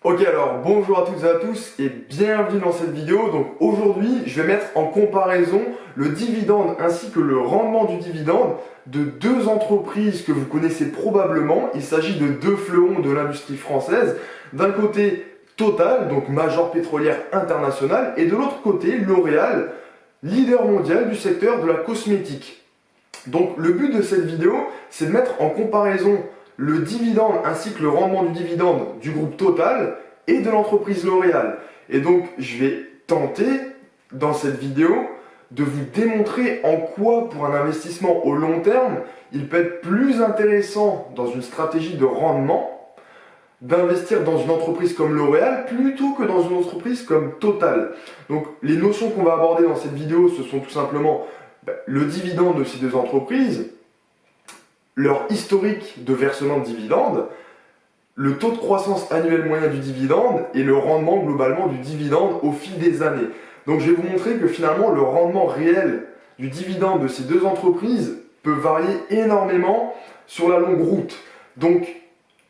Ok, alors bonjour à toutes et à tous et bienvenue dans cette vidéo. Donc aujourd'hui je vais mettre en comparaison le dividende ainsi que le rendement du dividende de deux entreprises que vous connaissez probablement. Il s'agit de deux fleurons de l'industrie française. D'un côté Total, donc major pétrolière internationale, et de l'autre côté L'Oréal, leader mondial du secteur de la cosmétique. Donc le but de cette vidéo, c'est de mettre en comparaison le dividende ainsi que le rendement du dividende du groupe Total et de l'entreprise L'Oréal. Et donc je vais tenter dans cette vidéo de vous démontrer en quoi pour un investissement au long terme il peut être plus intéressant dans une stratégie de rendement d'investir dans une entreprise comme L'Oréal plutôt que dans une entreprise comme Total. Donc les notions qu'on va aborder dans cette vidéo, ce sont tout simplement le dividende de ces deux entreprises, leur historique de versement de dividendes, le taux de croissance annuel moyen du dividende et le rendement globalement du dividende au fil des années. Donc je vais vous montrer que finalement le rendement réel du dividende de ces deux entreprises peut varier énormément sur la longue route. Donc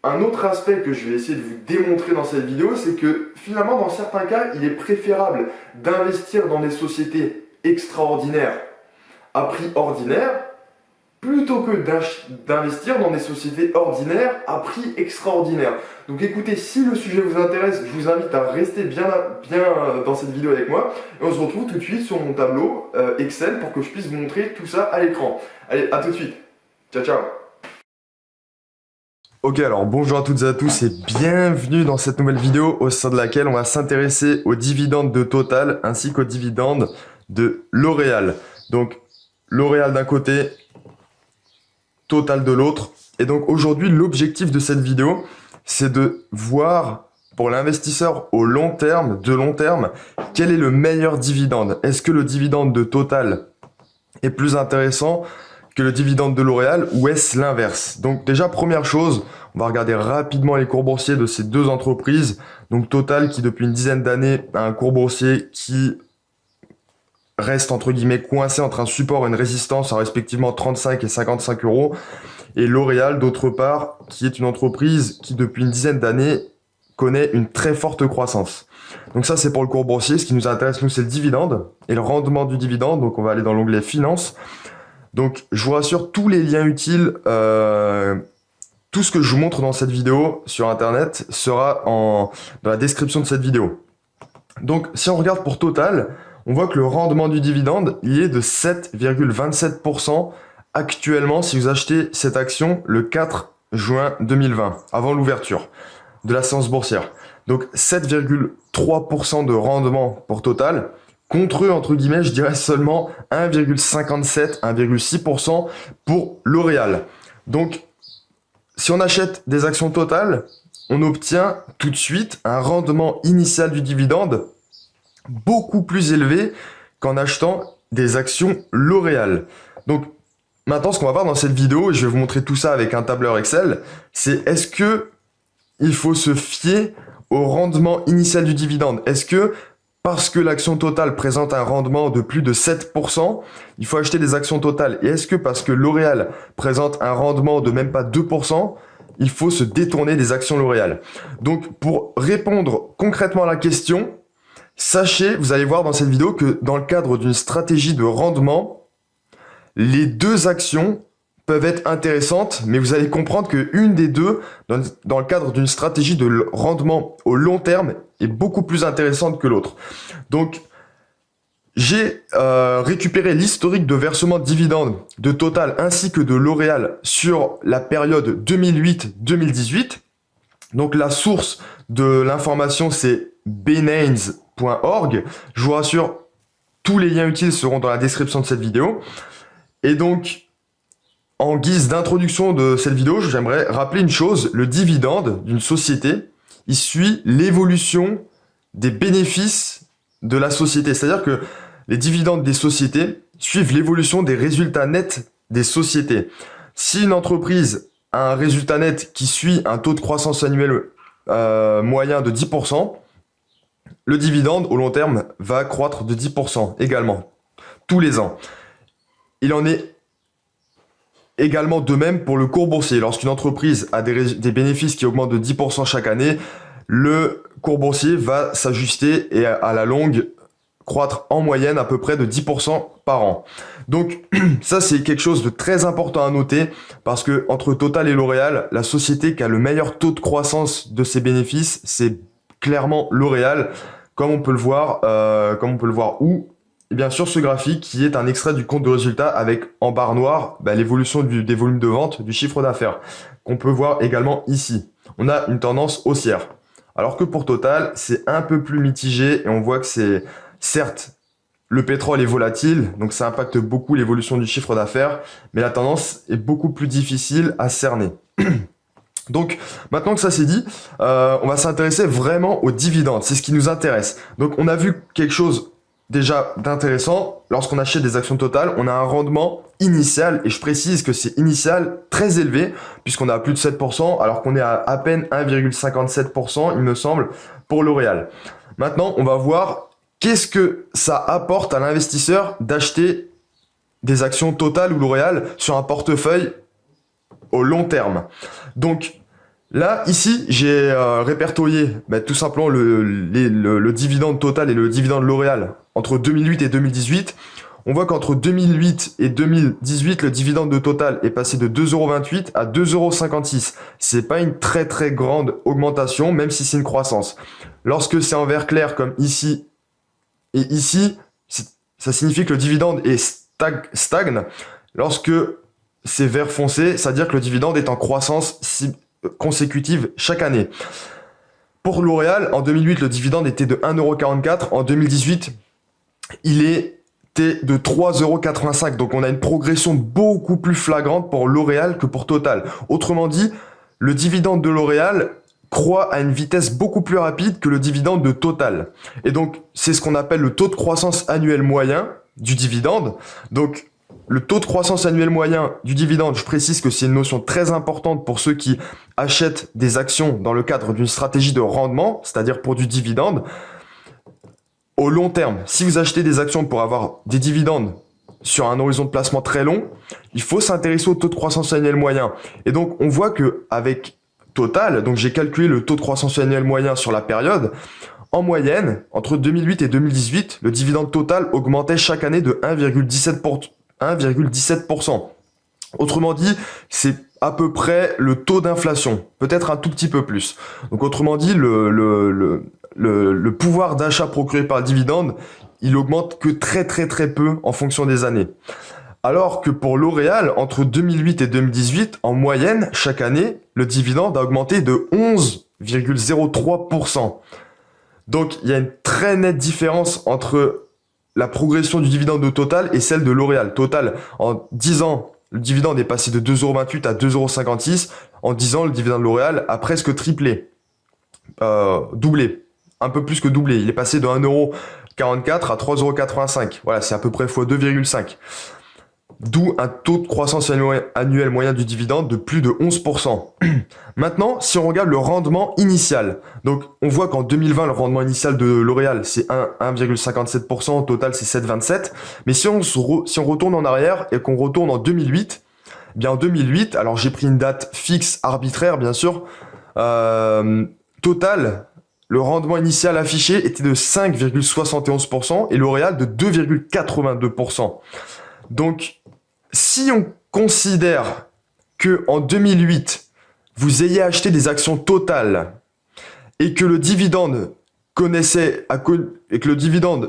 un autre aspect que je vais essayer de vous démontrer dans cette vidéo, c'est que finalement dans certains cas, il est préférable d'investir dans des sociétés extraordinaires à prix ordinaire plutôt que d'investir dans des sociétés ordinaires à prix extraordinaire. Donc écoutez, si le sujet vous intéresse, je vous invite à rester bien dans cette vidéo avec moi. Et on se retrouve tout de suite sur mon tableau Excel pour que je puisse vous montrer tout ça à l'écran. Allez, à tout de suite. Ciao, ciao. Ok, alors bonjour à toutes et à tous et bienvenue dans cette nouvelle vidéo au sein de laquelle on va s'intéresser aux dividendes de Total ainsi qu'aux dividendes de L'Oréal. Donc L'Oréal d'un côté, Total de l'autre. Et donc aujourd'hui, l'objectif de cette vidéo, c'est de voir pour l'investisseur au long terme, quel est le meilleur dividende. Est-ce que le dividende de Total est plus intéressant que le dividende de L'Oréal ou est-ce l'inverse? Donc déjà, première chose, on va regarder rapidement les cours boursiers de ces deux entreprises. Donc Total qui depuis une dizaine d'années a un cours boursier qui reste entre guillemets coincé entre un support et une résistance à respectivement 35 et 55 euros. Et L'Oréal d'autre part qui est une entreprise qui depuis une dizaine d'années connaît une très forte croissance. Donc ça c'est pour le cours boursier. Ce qui nous intéresse nous c'est le dividende et le rendement du dividende. Donc on va aller dans l'onglet finance. Donc je vous rassure, tous les liens utiles, tout ce que je vous montre dans cette vidéo sur internet sera dans la description de cette vidéo. Donc si on regarde pour Total, on voit que le rendement du dividende, il est de 7,27% actuellement si vous achetez cette action le 4 juin 2020, avant l'ouverture de la séance boursière. Donc 7,3% de rendement pour Total, contre eux, entre guillemets, je dirais seulement 1,57, 1,6% pour L'Oréal. Donc si on achète des actions Total, on obtient tout de suite un rendement initial du dividende beaucoup plus élevé qu'en achetant des actions L'Oréal. Donc maintenant, ce qu'on va voir dans cette vidéo, et je vais vous montrer tout ça avec un tableur Excel, c'est est-ce que il faut se fier au rendement initial du dividende? Est-ce que parce que l'action Total présente un rendement de plus de 7%, il faut acheter des actions Total? Et est-ce que parce que L'Oréal présente un rendement de même pas 2%, il faut se détourner des actions L'Oréal? Donc pour répondre concrètement à la question, sachez, vous allez voir dans cette vidéo que dans le cadre d'une stratégie de rendement, les deux actions peuvent être intéressantes, mais vous allez comprendre qu'une des deux, dans le cadre d'une stratégie de rendement au long terme, est beaucoup plus intéressante que l'autre. Donc, j'ai récupéré l'historique de versement de dividendes de Total ainsi que de L'Oréal sur la période 2008-2018. Donc, la source de l'information, c'est Bnains.org. Je vous rassure, tous les liens utiles seront dans la description de cette vidéo. Et donc, en guise d'introduction de cette vidéo, j'aimerais rappeler une chose. Le dividende d'une société, il suit l'évolution des bénéfices de la société. C'est-à-dire que les dividendes des sociétés suivent l'évolution des résultats nets des sociétés. Si une entreprise a un résultat net qui suit un taux de croissance annuel moyen de 10%, le dividende au long terme va croître de 10% également, tous les ans. Il en est également de même pour le cours boursier. Lorsqu'une entreprise a des bénéfices qui augmentent de 10% chaque année, le cours boursier va s'ajuster et à la longue croître en moyenne à peu près de 10% par an. Donc ça c'est quelque chose de très important à noter parce que entre Total et L'Oréal, la société qui a le meilleur taux de croissance de ses bénéfices, c'est clairement L'Oréal, comme on peut le voir où eh bien sur ce graphique qui est un extrait du compte de résultat avec en barre noire l'évolution des volumes de vente, du chiffre d'affaires, qu'on peut voir également ici. On a une tendance haussière. Alors que pour Total, c'est un peu plus mitigé et on voit que c'est, certes, le pétrole est volatile, donc ça impacte beaucoup l'évolution du chiffre d'affaires, mais la tendance est beaucoup plus difficile à cerner. Donc, maintenant que ça c'est dit, on va s'intéresser vraiment aux dividendes. C'est ce qui nous intéresse. Donc, on a vu quelque chose déjà d'intéressant. Lorsqu'on achète des actions Total, on a un rendement initial, et je précise que c'est initial très élevé, puisqu'on est à plus de 7%, alors qu'on est à peine 1,57%, il me semble, pour L'Oréal. Maintenant, on va voir qu'est-ce que ça apporte à l'investisseur d'acheter des actions Total ou L'Oréal sur un portefeuille au long terme. Donc, là, ici, j'ai répertorié tout simplement le dividende Total et le dividende L'Oréal entre 2008 et 2018. On voit qu'entre 2008 et 2018, le dividende de Total est passé de 2,28 € à 2,56 €. C'est pas une très très grande augmentation, même si c'est une croissance. Lorsque c'est en vert clair comme ici et ici, ça signifie que le dividende stagne. Lorsque c'est vert foncé, c'est-à-dire que le dividende est en croissance consécutive chaque année. Pour L'Oréal, en 2008, le dividende était de 1,44 €. En 2018, il était de 3,85 €. Donc, on a une progression beaucoup plus flagrante pour L'Oréal que pour Total. Autrement dit, le dividende de L'Oréal croît à une vitesse beaucoup plus rapide que le dividende de Total. Et donc, c'est ce qu'on appelle le taux de croissance annuel moyen du dividende. Donc, le taux de croissance annuel moyen du dividende, je précise que c'est une notion très importante pour ceux qui achètent des actions dans le cadre d'une stratégie de rendement, c'est-à-dire pour du dividende. Au long terme, si vous achetez des actions pour avoir des dividendes sur un horizon de placement très long, il faut s'intéresser au taux de croissance annuel moyen. Et donc, on voit que avec Total, donc j'ai calculé le taux de croissance annuel moyen sur la période, en moyenne, entre 2008 et 2018, le dividende Total augmentait chaque année de 1,17%. Autrement dit, c'est à peu près le taux d'inflation, peut-être un tout petit peu plus. Donc autrement dit, le pouvoir d'achat procuré par le dividende, il augmente que très très très peu en fonction des années. Alors que pour L'Oréal, entre 2008 et 2018, en moyenne, chaque année, le dividende a augmenté de 11,03%. Donc il y a une très nette différence entre la progression du dividende de Total et celle de L'Oréal. Total, en 10 ans, le dividende est passé de 2,28 € à 2,56 €. En 10 ans, le dividende de L'Oréal a presque triplé, doublé, un peu plus que doublé. Il est passé de 1,44 € à 3,85 €. Voilà, c'est à peu près x 2,5. D'où un taux de croissance annuel moyen du dividende de plus de 11%. Maintenant, si on regarde le rendement initial, donc on voit qu'en 2020, le rendement initial de L'Oréal, c'est 1,57%, au total c'est 7,27%. Mais si on retourne en arrière et qu'on retourne en 2008, eh bien en 2008, alors j'ai pris une date fixe arbitraire bien sûr, Total, le rendement initial affiché était de 5,71% et L'Oréal de 2,82%. Donc, si on considère que en 2008, vous ayez acheté des actions Total et que le dividende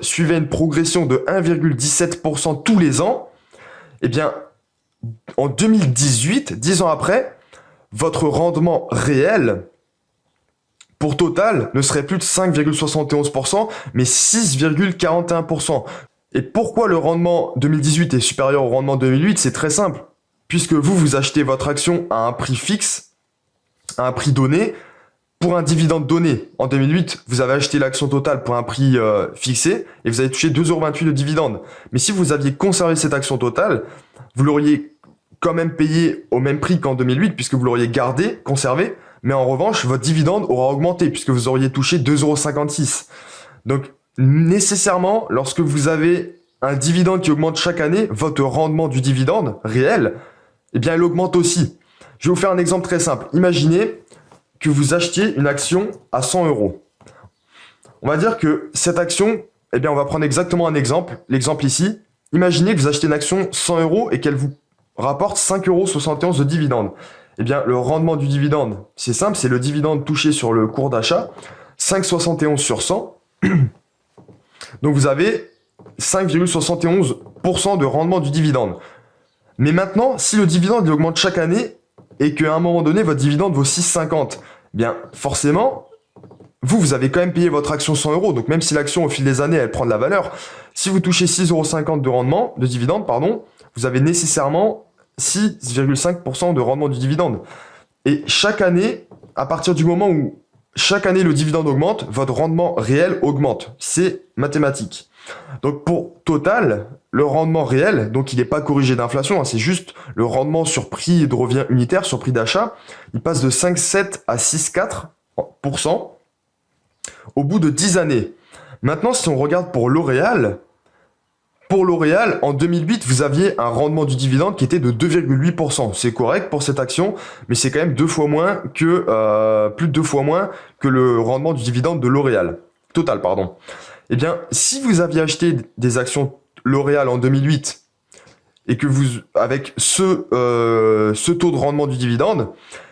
suivait une progression de 1,17% tous les ans, eh bien, en 2018, 10 ans après, votre rendement réel pour Total ne serait plus de 5,71%, mais 6,41%. Et pourquoi le rendement 2018 est supérieur au rendement 2008? C'est très simple. Puisque vous achetez votre action à un prix fixe, à un prix donné, pour un dividende donné. En 2008, vous avez acheté l'action Total pour un prix fixé et vous avez touché 2,28 € de dividende. Mais si vous aviez conservé cette action Total, vous l'auriez quand même payé au même prix qu'en 2008 puisque vous l'auriez gardé, conservé. Mais en revanche, votre dividende aura augmenté puisque vous auriez touché 2,56 €. Donc, nécessairement, lorsque vous avez un dividende qui augmente chaque année, votre rendement du dividende réel, eh bien, il augmente aussi. Je vais vous faire un exemple très simple. Imaginez que vous achetiez une action à 100 euros. On va dire que cette action, eh bien, on va prendre exactement un exemple. L'exemple ici, imaginez que vous achetez une action 100 euros et qu'elle vous rapporte 5,71 € de dividende. Eh bien, le rendement du dividende, c'est simple, c'est le dividende touché sur le cours d'achat, 5,71 sur 100. Donc, vous avez 5,71% de rendement du dividende. Mais maintenant, si le dividende il augmente chaque année et qu'à un moment donné, votre dividende vaut 6,50, eh bien, forcément, vous avez quand même payé votre action 100 euros. Donc, même si l'action, au fil des années, elle prend de la valeur, si vous touchez 6,50 € de rendement, de dividende, pardon, vous avez nécessairement 6,5% de rendement du dividende. Et chaque année, à partir du moment où chaque année le dividende augmente, votre rendement réel augmente. C'est mathématique. Donc pour Total, le rendement réel, donc il n'est pas corrigé d'inflation, hein, c'est juste le rendement sur prix de revient unitaire, sur prix d'achat, il passe de 5,7 à 6,4% au bout de 10 années. Maintenant, si on regarde pour L'Oréal, en 2008, vous aviez un rendement du dividende qui était de 2,8%. C'est correct pour cette action, mais c'est quand même plus de 2 fois moins que le rendement du dividende de L'Oréal. Total, pardon. Eh bien, si vous aviez acheté des actions L'Oréal en 2008 et que avec ce taux de rendement du dividende,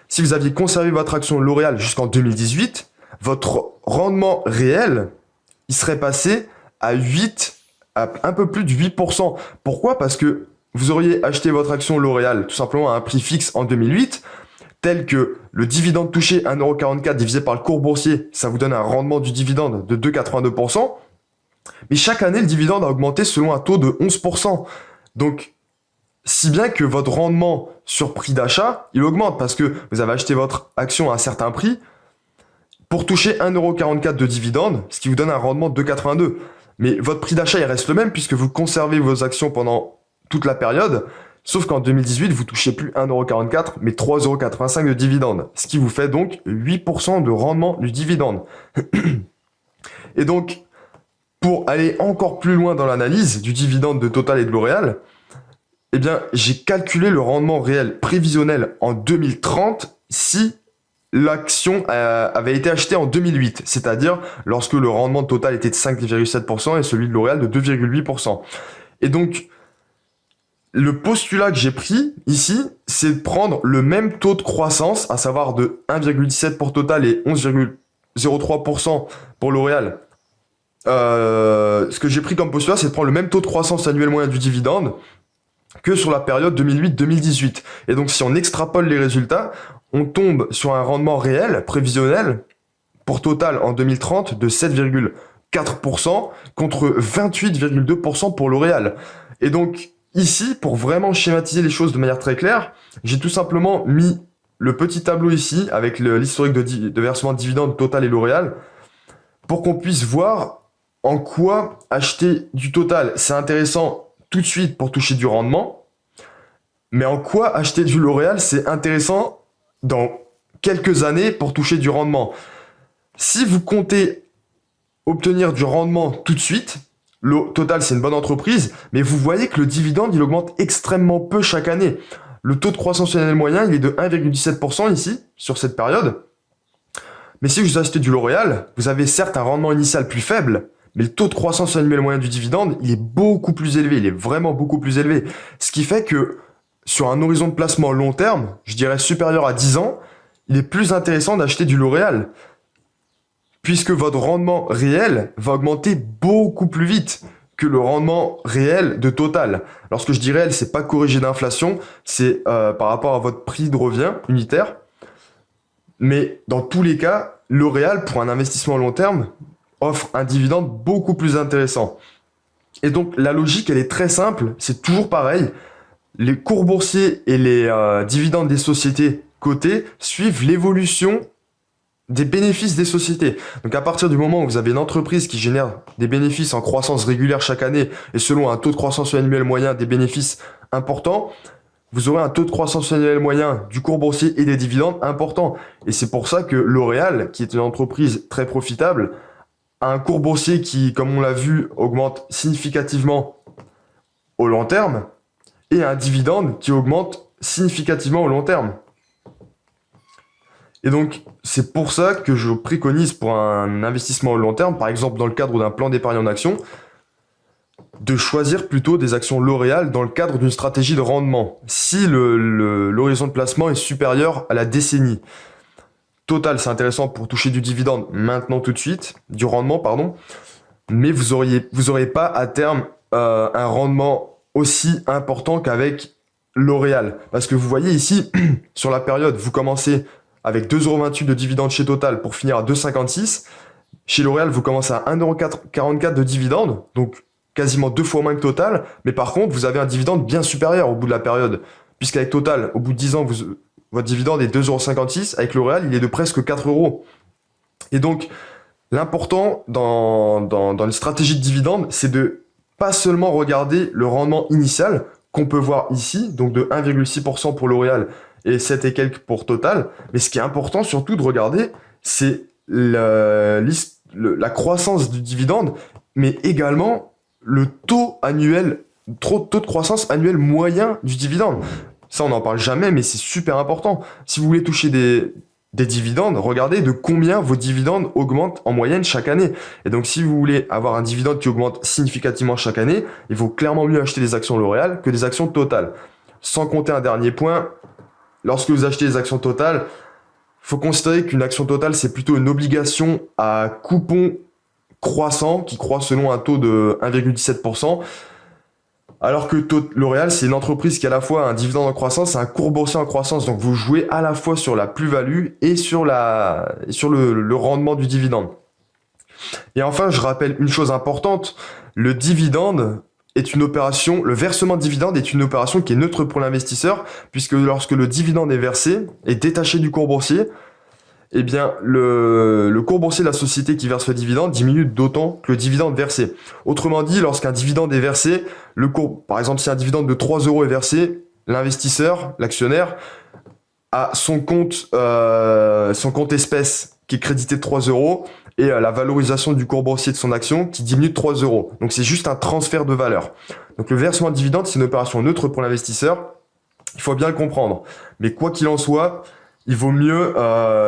si vous aviez conservé votre action L'Oréal jusqu'en 2018, votre rendement réel, il serait passé à un peu plus de 8%. Pourquoi? Parce que vous auriez acheté votre action L'Oréal tout simplement à un prix fixe en 2008, tel que le dividende touché 1,44 € divisé par le cours boursier, ça vous donne un rendement du dividende de 2,82%. Mais chaque année, le dividende a augmenté selon un taux de 11%. Donc, si bien que votre rendement sur prix d'achat, il augmente parce que vous avez acheté votre action à un certain prix pour toucher 1,44 € de dividende, ce qui vous donne un rendement de 2,82. Mais votre prix d'achat, il reste le même puisque vous conservez vos actions pendant toute la période. Sauf qu'en 2018, vous touchez plus 1,44 €, mais 3,85 € de dividende. Ce qui vous fait donc 8% de rendement du dividende. Et donc, pour aller encore plus loin dans l'analyse du dividende de Total et de L'Oréal, eh bien, j'ai calculé le rendement réel prévisionnel en 2030 si l'action avait été achetée en 2008, c'est-à-dire lorsque le rendement total était de 5,7% et celui de L'Oréal de 2,8%. Et donc, le postulat que j'ai pris ici, c'est de prendre le même taux de croissance, à savoir de 1,17 pour Total et 11,03% pour L'Oréal. Ce que j'ai pris comme postulat, c'est de prendre le même taux de croissance annuel moyen du dividende que sur la période 2008-2018. Et donc, si on extrapole les résultats, on tombe sur un rendement réel, prévisionnel, pour Total en 2030 de 7,4% contre 28,2% pour L'Oréal. Et donc, ici, pour vraiment schématiser les choses de manière très claire, j'ai tout simplement mis le petit tableau ici avec l'historique de versement de dividendes Total et L'Oréal pour qu'on puisse voir en quoi acheter du Total. C'est intéressant tout de suite pour toucher du rendement, mais en quoi acheter du L'Oréal, c'est intéressant dans quelques années pour toucher du rendement. Si vous comptez obtenir du rendement tout de suite, Total, c'est une bonne entreprise, mais vous voyez que le dividende, il augmente extrêmement peu chaque année. Le taux de croissance annuel moyen, il est de 1,17% ici, sur cette période. Mais si vous achetez du L'Oréal, vous avez certes un rendement initial plus faible, mais le taux de croissance annuel moyen du dividende, il est beaucoup plus élevé, il est vraiment beaucoup plus élevé. Ce qui fait que sur un horizon de placement long terme, je dirais supérieur à 10 ans, il est plus intéressant d'acheter du L'Oréal, puisque votre rendement réel va augmenter beaucoup plus vite que le rendement réel de Total. Lorsque je dis réel, c'est pas corrigé d'inflation, c'est par rapport à votre prix de revient unitaire. Mais dans tous les cas, L'Oréal, pour un investissement long terme, offre un dividende beaucoup plus intéressant. Et donc, la logique, elle est très simple, c'est toujours pareil. Les cours boursiers et les dividendes des sociétés cotées suivent l'évolution des bénéfices des sociétés. Donc, à partir du moment où vous avez une entreprise qui génère des bénéfices en croissance régulière chaque année et selon un taux de croissance annuel moyen des bénéfices importants, vous aurez un taux de croissance annuel moyen du cours boursier et des dividendes important. Et c'est pour ça que L'Oréal, qui est une entreprise très profitable, a un cours boursier qui, comme on l'a vu, augmente significativement au long terme et un dividende qui augmente significativement au long terme. Et donc, c'est pour ça que je préconise pour un investissement au long terme, par exemple dans le cadre d'un plan d'épargne en action, de choisir plutôt des actions L'Oréal dans le cadre d'une stratégie de rendement, si l'horizon de placement est supérieur à la décennie. Total, c'est intéressant pour toucher du dividende maintenant tout de suite, du rendement, pardon, mais vous auriez pas à terme un rendement aussi important qu'avec L'Oréal. Parce que vous voyez ici, sur la période, vous commencez avec 2,28 € de dividende chez Total pour finir à 2,56 €. Chez L'Oréal, vous commencez à 1,44 € de dividende, donc quasiment 2 fois moins que Total, mais par contre, vous avez un dividende bien supérieur au bout de la période. Puisqu'avec Total, au bout de 10 ans, votre dividende est 2,56 €, avec L'Oréal, il est de presque 4 €. Et donc, l'important dans une stratégie de dividende, c'est de pas seulement regarder le rendement initial qu'on peut voir ici, donc de 1,6% pour L'Oréal et 7 et quelques pour Total, mais ce qui est important surtout de regarder, c'est la croissance du dividende, mais également le taux de croissance annuel moyen du dividende. Ça, on n'en parle jamais, mais c'est super important. Si vous voulez toucher des dividendes, regardez de combien vos dividendes augmentent en moyenne chaque année. Et donc, si vous voulez avoir un dividende qui augmente significativement chaque année, il vaut clairement mieux acheter des actions L'Oréal que des actions Total. Sans compter un dernier point, lorsque vous achetez des actions Total, il faut considérer qu'une action Total, c'est plutôt une obligation à coupon croissant, qui croît selon un taux de 1,17%. Alors que L'Oréal, c'est une entreprise qui a à la fois un dividende en croissance et un cours boursier en croissance. Donc, vous jouez à la fois sur la plus-value et sur le rendement du dividende. Et enfin, je rappelle une chose importante. Le versement de dividende est une opération qui est neutre pour l'investisseur, puisque lorsque le dividende est versé et détaché du cours boursier, eh bien, le cours boursier de la société qui verse le dividende diminue d'autant que le dividende versé. Autrement dit, lorsqu'un dividende est versé, par exemple, si un dividende de 3 € est versé, l'investisseur, l'actionnaire, a son compte espèce qui est crédité de 3 € et la valorisation du cours boursier de son action qui diminue de 3 €. Donc, c'est juste un transfert de valeur. Donc, le versement de dividende, c'est une opération neutre pour l'investisseur. Il faut bien le comprendre. Mais quoi qu'il en soit, il vaut mieux,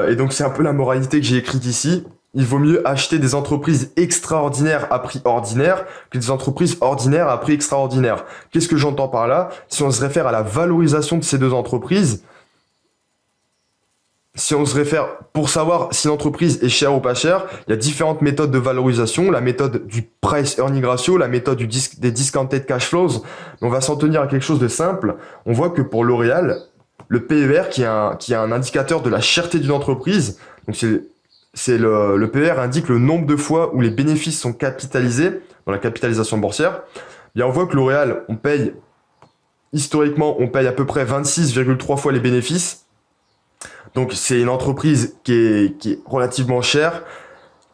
et donc c'est un peu la moralité que j'ai écrite ici, il vaut mieux acheter des entreprises extraordinaires à prix ordinaire que des entreprises ordinaires à prix extraordinaire. Qu'est-ce que j'entends par là? Si on se réfère à la valorisation de ces deux entreprises, pour savoir si l'entreprise est chère ou pas chère, il y a différentes méthodes de valorisation, la méthode du price earning ratio, la méthode des discounted cash flows. Mais on va s'en tenir à quelque chose de simple. On voit que pour L'Oréal, le PER, qui est un indicateur de la cherté d'une entreprise, donc le PER indique le nombre de fois où les bénéfices sont capitalisés dans la capitalisation boursière. Bien, on voit que L'Oréal, historiquement, on paye à peu près 26,3 fois les bénéfices. Donc, c'est une entreprise qui est relativement chère,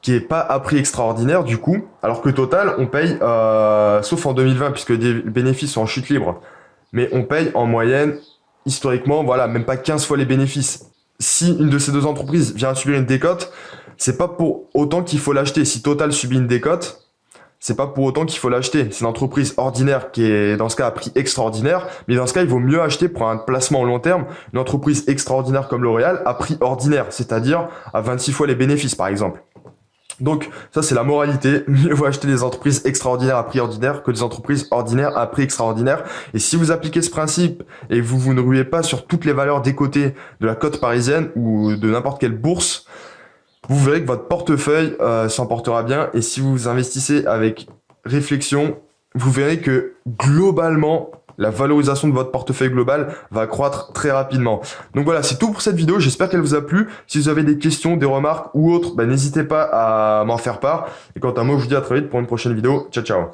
qui est pas à prix extraordinaire du coup, alors que Total, on paye, sauf en 2020 puisque les bénéfices sont en chute libre, mais on paye en moyenne historiquement, voilà, même pas 15 fois les bénéfices. Si une de ces deux entreprises vient à subir une décote, c'est pas pour autant qu'il faut l'acheter. Si Total subit une décote, c'est pas pour autant qu'il faut l'acheter. C'est une entreprise ordinaire qui est, dans ce cas, à prix extraordinaire. Mais dans ce cas, il vaut mieux acheter pour un placement au long terme une entreprise extraordinaire comme L'Oréal à prix ordinaire, c'est-à-dire à 26 fois les bénéfices, par exemple. Donc, ça, c'est la moralité. Mieux vaut acheter des entreprises extraordinaires à prix ordinaire que des entreprises ordinaires à prix extraordinaire. Et si vous appliquez ce principe et vous ne ruez pas sur toutes les valeurs décotées de la cote parisienne ou de n'importe quelle bourse, vous verrez que votre portefeuille s'en portera bien. Et si vous investissez avec réflexion, vous verrez que globalement, la valorisation de votre portefeuille global va croître très rapidement. Donc voilà, c'est tout pour cette vidéo. J'espère qu'elle vous a plu. Si vous avez des questions, des remarques ou autres, n'hésitez pas à m'en faire part. Et quant à moi, je vous dis à très vite pour une prochaine vidéo. Ciao, ciao.